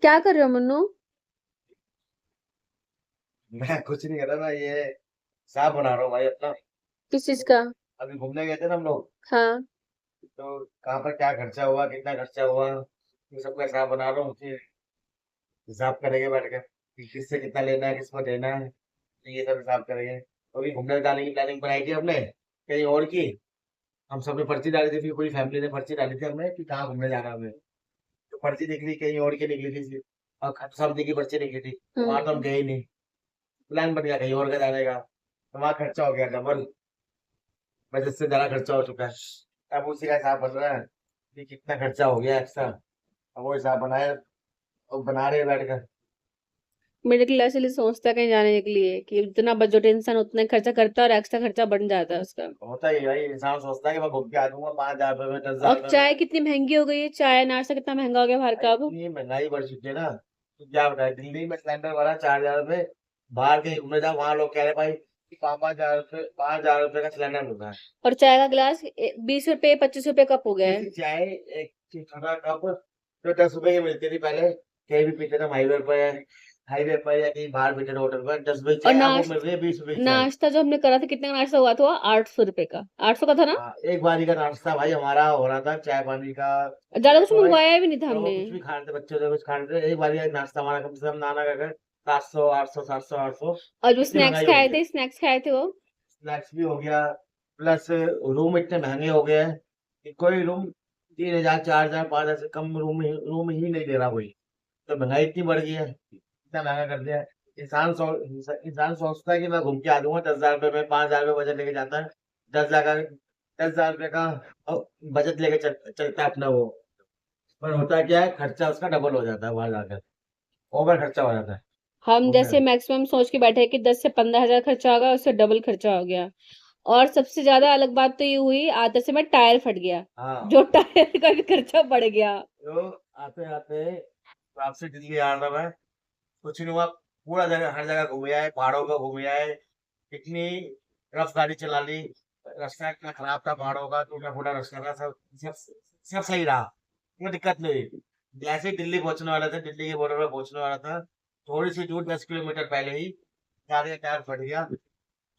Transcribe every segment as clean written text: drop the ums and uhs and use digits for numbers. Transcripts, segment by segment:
क्या कर रहे हो मन्नू? मैं कुछ नहीं कर रहा, मैं ये हिसाब बना रहा हूँ भाई अपना। किस चीज का? अभी घूमने गए थे ना हम लोग, हाँ। तो कहाँ पर क्या खर्चा हुआ, कितना खर्चा हुआ, ये सबका हिसाब बना रहा हूँ। फिर हिसाब करेंगे बैठ कर कि किससे कितना लेना है, किसको देना है, तो ये सब हिसाब करेंगे। तो अभी घूमने जाने की प्लानिंग बनाई थी हमने कहीं और की। हम सबने पर्ची डाली थी, फिर पूरी फैमिली ने पर्ची डाली थी हमने कि कहाँ घूमने जाना है हमें। तो पर्ची निकली कहीं और की निकली थी, और सब की पर्ची निकली थी। वहां तो हम गए ही नहीं। प्लान बन गया कहीं और का जाने का, तो वहाँ खर्चा हो गया डबल, बजट से ज्यादा खर्चा हो चुका है। अब उसी का हिसाब बन रहा है कि कितना खर्चा हो गया एक्स्ट्रा। अब वो हिसाब बनाए और बना रहे हैं बैठ कर। मिडिल क्लास इसलिए सोचता है कहीं जाने के लिए कि जितना बजट इंसान उतना ही खर्चा करता है और एक्स्ट्रा खर्चा बढ़ जाता है उसका। होता ही है भाई, इंसान सोचता है कि मैं घूम के आ जाऊंगा 5,000 रुपये में, दस और हजार रुपये में। चाय कितनी महंगी हो गई है, चाय नाश्ता कितना महंगा हो गया बाहर भाई का अब। इतनी महंगाई बढ़ चुकी है ना, तो क्या बताए, दिल्ली में सिलेंडर वाला 4,000 रुपये। बाहर कहीं घूमने जाओ, वहां लोग कह रहे भाई कि 5,000 रुपये, 5,000 रुपये का सिलेंडर मिल रहा है। और चाय का गिलास 20 रुपए 25 रुपए कप हो गया छोटी है। सी चाय, एक छोटा कप, जो 10 रुपए की मिलती थी पहले, कहीं भी पीते थे हाईवे पर, हाईवे पर या कहीं बाहर पीते थे होटल पर, 10 रुपए की और चाय, अब वो मिल रही है 20 रुपए की चाय। नाश्ता जो हमने करा था कितने का नाश्ता हुआ था? 800 रुपए का, 800 का था ना? हाँ, एक बारी का नाश्ता भाई हमारा हो रहा था, चाय पानी का। ज्यादा कुछ तो भाई मंगवाया भी नहीं था लोग हमने। कुछ भी खा रहे थे, बच्चे थे कुछ खा रहे थे, एक बारी का नाश्ता हमारा कम से कम नाना का घर 700, 800, 700, 800। और जो इतनी महंगाई हो गई है। स्नैक्स खाए थे वो। स्नैक्स भी हो गया, प्लस रूम इतने महंगे हो गए हैं कि कोई रूम 3,000, 4,000, 5,000 से कम रूम ही नहीं दे रहा कोई। तो महंगाई इतनी बढ़ गई है, इतना महंगा कर दिया है। इंसान सोचता है कि मैं घूम के आ जाऊंगा 10,000 रुपये में, 5,000 रुपये बजट लेके जाता है। 10,000 का बजट लेके चलता है अपना वो। पर होता क्या है, खर्चा उसका डबल हो जाता है वहां जाकर, ओवर खर्चा हो जाता है हम घूमने जैसे में। मैक्सिमम सोच के बैठे कि 10 से 15 हजार खर्चा होगा, उससे डबल खर्चा हो गया। और सबसे ज्यादा अलग बात तो ये हुई, आते समय टायर फट गया। हाँ, जो टायर का भी खर्चा बढ़ गया। तो आते आते वापसी दिल्ली आ रहा मैं, कुछ नहीं हुआ। पूरा जगह, हर जगह घूमे आए, पहाड़ों पर घूमे आए। इतनी रफ गाड़ी चला ली, रास्ता इतना खराब था पहाड़ों का, टूटा फूटा रास्ता था, सब सब सही रहा, कोई दिक्कत नहीं हुई। जैसे ही दिल्ली पहुंचने वाला था, दिल्ली के बॉर्डर पर पहुंचने वाला था, थोड़ी सी दूर 10 किलोमीटर पहले ही गाड़ी का टायर फट गया।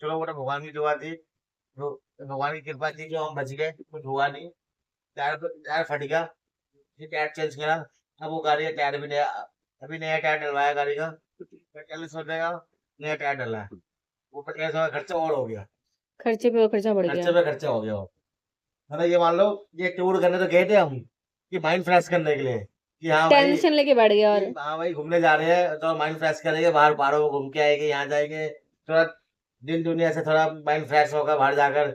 चलो वो तो भगवान की दुआ थी, वो भगवान की कृपा थी जो हम बच गए, कुछ हुआ नहीं। टायर टायर फट गया, फिर टायर चेंज करा। अब वो गाड़ी का टायर भी नया, अभी नया टायर डलवाया गाड़ी का, 45 रुपए का नया टायर डला है। वो 50 का खर्चा और हो गया, खर्चे पे और खर्चा बढ़ खर्चे गया। पे खर्चा हो गया वो। मतलब ये मान लो, ये टूर करने तो गए थे हम कि माइंड फ्रेश करने के लिए, कि हाँ भाई, टेंशन लेके बैठ गया। और कि हाँ भाई घूमने जा रहे हैं तो माइंड फ्रेश करेंगे, बाहर पहाड़ों को घूम के आएंगे, यहाँ जाएंगे थोड़ा, दिन दुनिया से थोड़ा माइंड फ्रेश होगा बाहर जाकर,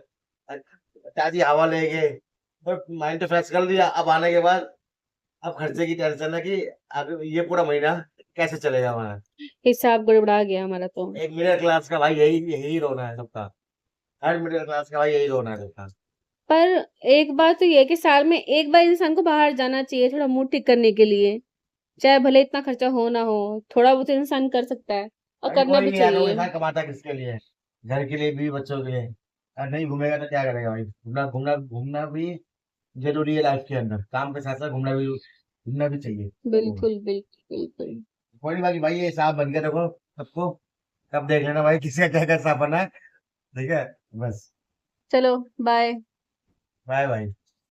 ताजी हवा लेंगे। तो माइंड तो फ्रेश कर लिया, अब आने के बाद अब खर्चे की टेंशन है कि आगे ये पूरा महीना कैसे चलेगा हमारा। हिसाब गड़बड़ा गया हमारा तो। एक मिडिल क्लास का भाई यही यही रोना है सबका, हर मिडिल क्लास का भाई यही रोना है सबका। पर एक बात तो ये है कि साल में एक बार इंसान को बाहर जाना चाहिए, थोड़ा मूड ठीक करने के लिए। चाहे भले इतना खर्चा हो ना हो, थोड़ा बहुत इंसान कर सकता है और अरे करना कोई भी नहीं यार, वो चाहिए। इंसान कमाता किसके लिए है? घर के लिए भी, बच्चों के लिए। और नहीं घूमेगा तो क्या करेगा भाई? घूमना घूमना घूमना भी जरूरी है लाइफ के अंदर, काम के साथ साथ घूमना भी चाहिए लोगों को। बिल्कुल बिल्कुल बिल्कुल। कोई नहीं, बाकी भाई ये हिसाब बन गया देखो सबको, कब देख लेना भाई किसका क्या क्या हिसाब बना है। ठीक है, बस। चलो, बाय। Bye bye.